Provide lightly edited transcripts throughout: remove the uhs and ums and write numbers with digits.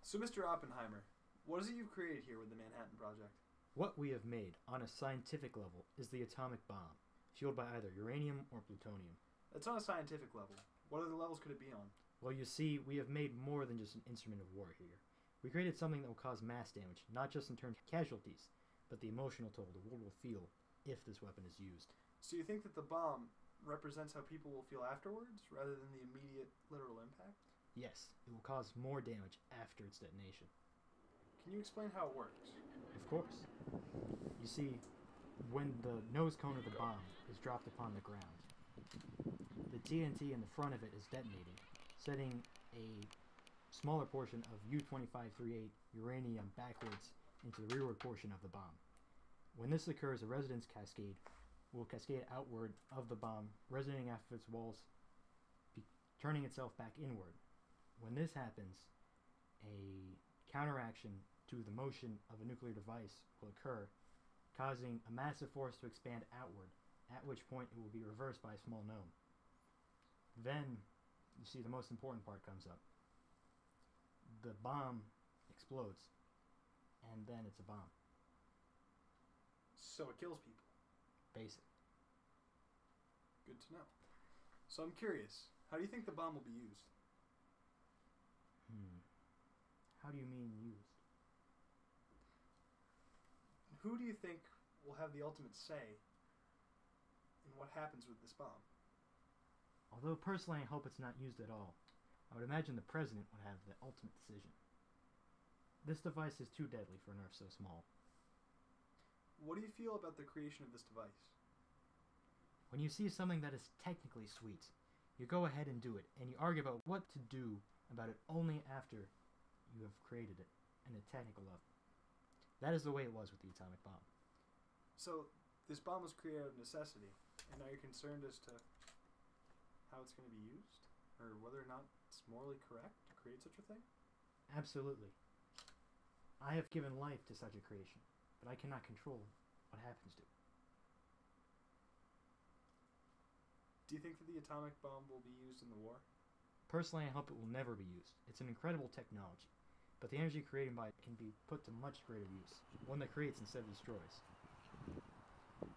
So, Mr. Oppenheimer, what is it you've created here with the Manhattan Project? What we have made on a scientific level is the atomic bomb, fueled by either uranium or plutonium. That's on a scientific level. What other levels could it be on? Well, you see, we have made more than just an instrument of war here. We created something that will cause mass damage, not just in terms of casualties, but the emotional toll the world will feel if this weapon is used. So you think that the bomb represents how people will feel afterwards, rather than the immediate literal impact? Yes, it will cause more damage after its detonation. Can you explain how it works? Of course. You see, when the nose cone of the bomb is dropped upon the ground, the TNT in the front of it is detonating, setting a smaller portion of U-2538 uranium backwards into the rearward portion of the bomb. When this occurs, a resonance cascade will cascade outward of the bomb, resonating off of its walls, turning itself back inward. When this happens, a counteraction to the motion of a nuclear device will occur, causing a massive force to expand outward, at which point it will be reversed by a small gnome. Then, you see, the most important part comes up. The bomb explodes, and then it's a bomb. So it kills people. Basic. Good to know. So I'm curious, how do you think the bomb will be used? How do you mean used? Who do you think will have the ultimate say in what happens with this bomb? Although personally I hope it's not used at all, I would imagine the president would have the ultimate decision. This device is too deadly for an Earth so small. What do you feel about the creation of this device? When you see something that is technically sweet, you go ahead and do it, and you argue about what to do about it only after you have created it in a technical level. That is the way it was with the atomic bomb. So, this bomb was created out of necessity, and now you're concerned as to how it's going to be used? Or whether or not it's morally correct to create such a thing? Absolutely. I have given life to such a creation, but I cannot control what happens to it. Do you think that the atomic bomb will be used in the war? Personally, I hope it will never be used. It's an incredible technology, but the energy created by it can be put to much greater use, one that creates instead of destroys.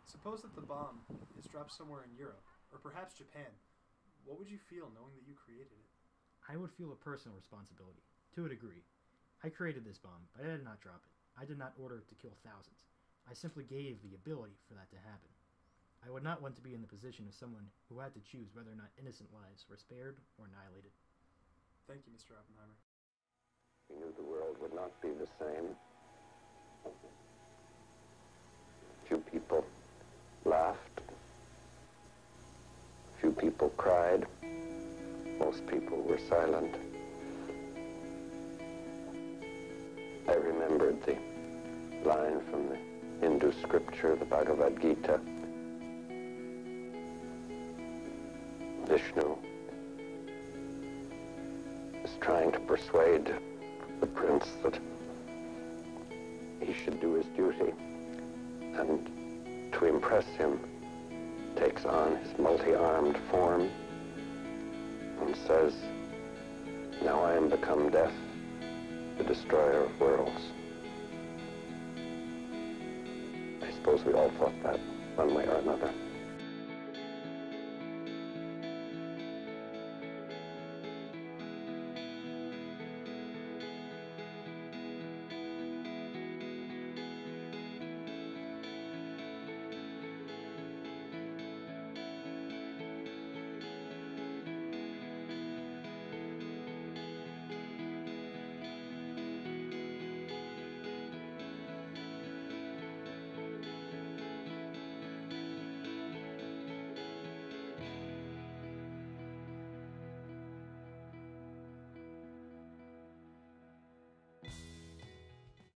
Suppose that the bomb is dropped somewhere in Europe, or perhaps Japan. What would you feel knowing that you created it? I would feel a personal responsibility, to a degree. I created this bomb, but I did not drop it. I did not order it to kill thousands. I simply gave the ability for that to happen. I would not want to be in the position of someone who had to choose whether or not innocent lives were spared or annihilated. Thank you, Mr. Oppenheimer. We knew the world would not be the same. Few people laughed. Few people cried. Most people were silent. I remembered the line from the Hindu scripture, the Bhagavad Gita. Vishnu is trying to persuade the prince that he should do his duty, and to impress him takes on his multi-armed form and says, "Now I am become death, the destroyer of worlds." I suppose we all thought that one way or another.